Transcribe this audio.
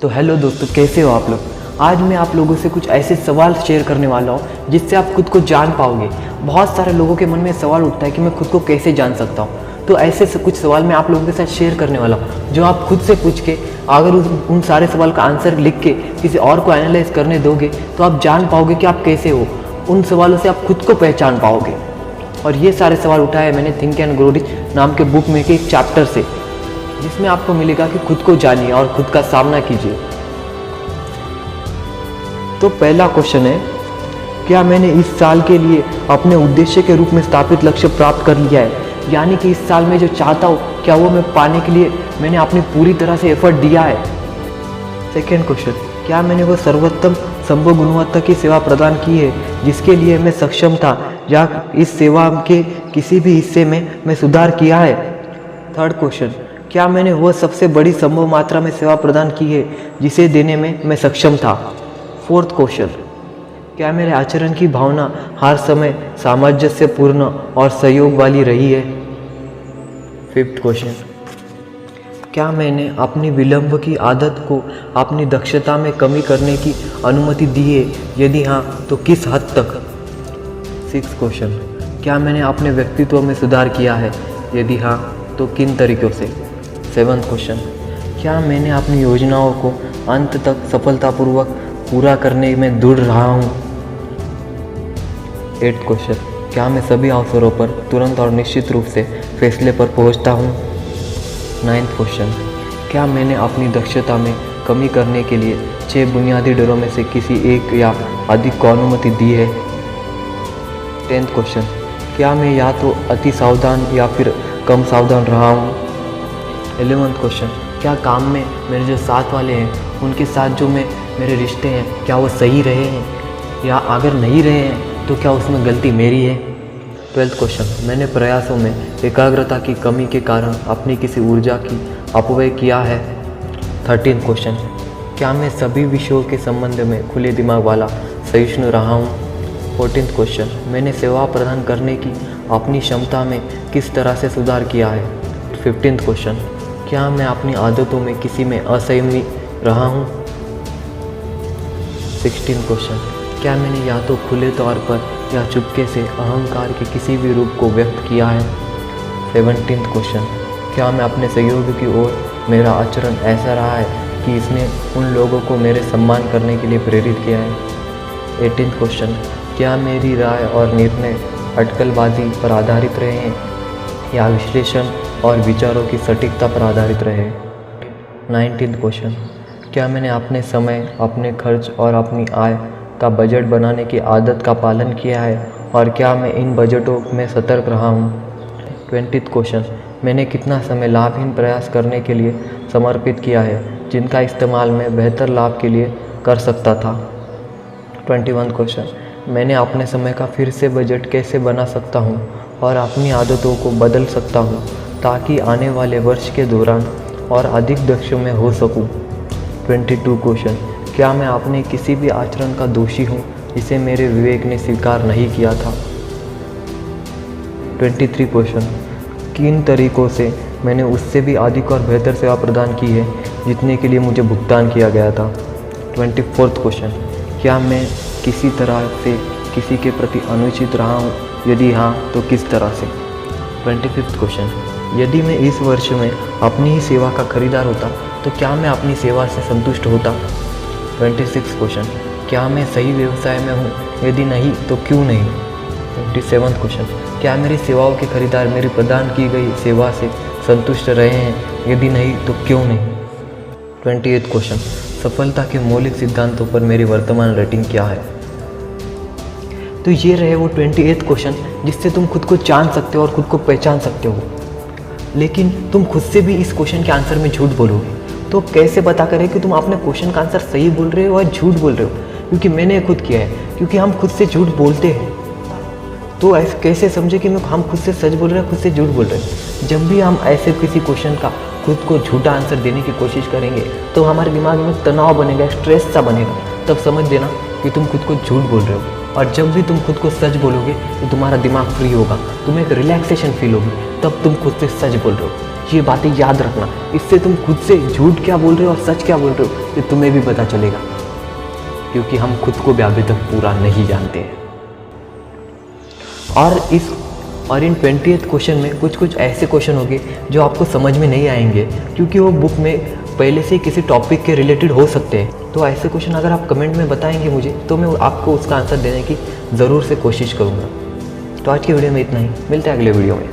तो हेलो दोस्तों, कैसे हो आप लोग। आज मैं आप लोगों से कुछ ऐसे सवाल शेयर करने वाला हूँ जिससे आप खुद को जान पाओगे। बहुत सारे लोगों के मन में सवाल उठता है कि मैं खुद को कैसे जान सकता हूँ। तो ऐसे कुछ सवाल मैं आप लोगों के साथ शेयर करने वाला हूँ जो आप खुद से पूछ के अगर उन सारे सवाल का आंसर लिख के किसी और को एनालाइज करने दोगे तो आप जान पाओगे कि आप कैसे हो। उन सवालों से आप खुद को पहचान पाओगे। और ये सारे सवाल उठाए मैंने थिंक एंड ग्रो रिच नाम के बुक में के एक चैप्टर से, जिसमें आपको मिलेगा कि खुद को जानिए और खुद का सामना कीजिए। तो पहला क्वेश्चन है, क्या मैंने इस साल के लिए अपने उद्देश्य के रूप में स्थापित लक्ष्य प्राप्त कर लिया है। यानी कि इस साल में जो चाहता हूँ क्या वो मैं पाने के लिए मैंने अपनी पूरी तरह से एफर्ट दिया है। सेकेंड क्वेश्चन, क्या मैंने वो सर्वोत्तम संभव गुणवत्ता की सेवा प्रदान की है जिसके लिए मैं सक्षम था, या इस सेवा के किसी भी हिस्से में मैं सुधार किया है। थर्ड क्वेश्चन, क्या मैंने वह सबसे बड़ी संभव मात्रा में सेवा प्रदान की है जिसे देने में मैं सक्षम था। फोर्थ क्वेश्चन, क्या मेरे आचरण की भावना हर समय सामंजस्यपूर्ण और सहयोग वाली रही है। फिफ्थ क्वेश्चन, क्या मैंने अपनी विलंब की आदत को अपनी दक्षता में कमी करने की अनुमति दी है, यदि हाँ तो किस हद तक। सिक्स्थ क्वेश्चन, क्या मैंने अपने व्यक्तित्व में सुधार किया है, यदि हाँ तो किन तरीक़ों से। सेवन्थ क्वेश्चन, क्या मैंने अपनी योजनाओं को अंत तक सफलतापूर्वक पूरा करने में दृढ़ रहा हूँ। एट्थ क्वेश्चन, क्या मैं सभी अवसरों पर तुरंत और निश्चित रूप से फैसले पर पहुँचता हूँ। नाइन्थ क्वेश्चन, क्या मैंने अपनी दक्षता में कमी करने के लिए 6 बुनियादी डरों में से किसी एक या अधिक को अनुमति दी है। टेंथ क्वेश्चन, क्या मैं या तो अति सावधान या फिर कम सावधान रहा हूँ। 11th क्वेश्चन, क्या काम में मेरे जो साथ वाले हैं उनके साथ जो मेरे रिश्ते हैं क्या वो सही रहे हैं, या अगर नहीं रहे हैं तो क्या उसमें गलती मेरी है। 12th क्वेश्चन, मैंने प्रयासों में एकाग्रता की कमी के कारण अपनी किसी ऊर्जा की अपव्यय किया है। 13th क्वेश्चन, क्या मैं सभी विषयों के संबंध में खुले दिमाग वाला सहिष्णु रहा हूँ। 14th क्वेश्चन, मैंने सेवा प्रदान करने की अपनी क्षमता में किस तरह से सुधार किया है। 15th क्वेश्चन, क्या मैं अपनी आदतों में किसी में असंयमी रहा हूँ। 16th क्वेश्चन, क्या मैंने या तो खुले तौर पर या चुपके से अहंकार के किसी भी रूप को व्यक्त किया है। 17th क्वेश्चन, क्या मैं अपने सहयोगी की ओर मेरा आचरण ऐसा रहा है कि इसने उन लोगों को मेरे सम्मान करने के लिए प्रेरित किया है। 18th क्वेश्चन, क्या मेरी राय और निर्णय अटकलबाजी पर आधारित रहे हैं या विश्लेषण और विचारों की सटीकता पर आधारित रहे। 19th क्वेश्चन, क्या मैंने अपने समय, अपने खर्च और अपनी आय का बजट बनाने की आदत का पालन किया है, और क्या मैं इन बजटों में सतर्क रहा हूँ। 20th क्वेश्चन, मैंने कितना समय लाभहीन प्रयास करने के लिए समर्पित किया है जिनका इस्तेमाल मैं बेहतर लाभ के लिए कर सकता था। 21st क्वेश्चन, मैंने अपने समय का फिर से बजट कैसे बना सकता हूँ और अपनी आदतों को बदल सकता हूँ ताकि आने वाले वर्ष के दौरान और अधिक दक्ष में हो सकूँ। 22 क्वेश्चन, क्या मैं अपने किसी भी आचरण का दोषी हूँ जिसे मेरे विवेक ने स्वीकार नहीं किया था। 23 क्वेश्चन, किन तरीक़ों से मैंने उससे भी अधिक और बेहतर सेवा प्रदान की है जितने के लिए मुझे भुगतान किया गया था। 24th क्वेश्चन, क्या मैं किसी तरह से किसी के प्रति अनुचित रहा हूँ, यदि हाँ तो किस तरह से। 25th क्वेश्चन, यदि मैं इस वर्ष में अपनी ही सेवा का खरीदार होता तो क्या मैं अपनी सेवा से संतुष्ट होता। 26th क्वेश्चन, क्या मैं सही व्यवसाय में हूँ, यदि नहीं तो क्यों नहीं। 27th क्वेश्चन, क्या मेरी सेवाओं के खरीदार मेरी प्रदान की गई सेवा से संतुष्ट रहे हैं, यदि नहीं तो क्यों नहीं। 28th क्वेश्चन, सफलता के मौलिक सिद्धांतों पर मेरी वर्तमान रेटिंग क्या है। तो ये रहे वो 28th क्वेश्चन जिससे तुम खुद को जान सकते हो और खुद को पहचान सकते हो। लेकिन तुम खुद से भी इस क्वेश्चन के आंसर में झूठ बोलोगे तो कैसे पता करें कि तुम अपने क्वेश्चन का आंसर सही बोल रहे हो या झूठ बोल रहे हो। क्योंकि मैंने खुद किया है, क्योंकि हम खुद से झूठ बोलते हैं। तो ऐसे कैसे समझे कि हम खुद से सच बोल रहे हैं, खुद से झूठ बोल रहे हैं। जब भी हम ऐसे किसी क्वेश्चन का खुद को झूठा आंसर देने की कोशिश करेंगे तो हमारे दिमाग में तनाव बनेगा, स्ट्रेस सा बनेगा। तब समझ देना कि तुम खुद को झूठ बोल रहे हो। और जब भी तुम खुद को सच बोलोगे तो तुम्हारा दिमाग फ्री होगा, तुम्हें एक रिलैक्सेशन फील होगी, तब तुम खुद से सच बोल रहे हो। ये बातें याद रखना, इससे तुम खुद से झूठ क्या बोल रहे हो और सच क्या बोल रहे हो ये तुम्हें भी पता चलेगा, क्योंकि हम खुद को भी अभी तक पूरा नहीं जानते हैं। और इन 20th क्वेश्चन में कुछ ऐसे क्वेश्चन होंगे जो आपको समझ में नहीं आएंगे, क्योंकि वो बुक में पहले से किसी टॉपिक के रिलेटेड हो सकते हैं। तो ऐसे क्वेश्चन अगर आप कमेंट में बताएंगे मुझे, तो मैं आपको उसका आंसर देने की ज़रूर से कोशिश करूँगा। तो आज की वीडियो में इतना ही, मिलते हैं अगले वीडियो में।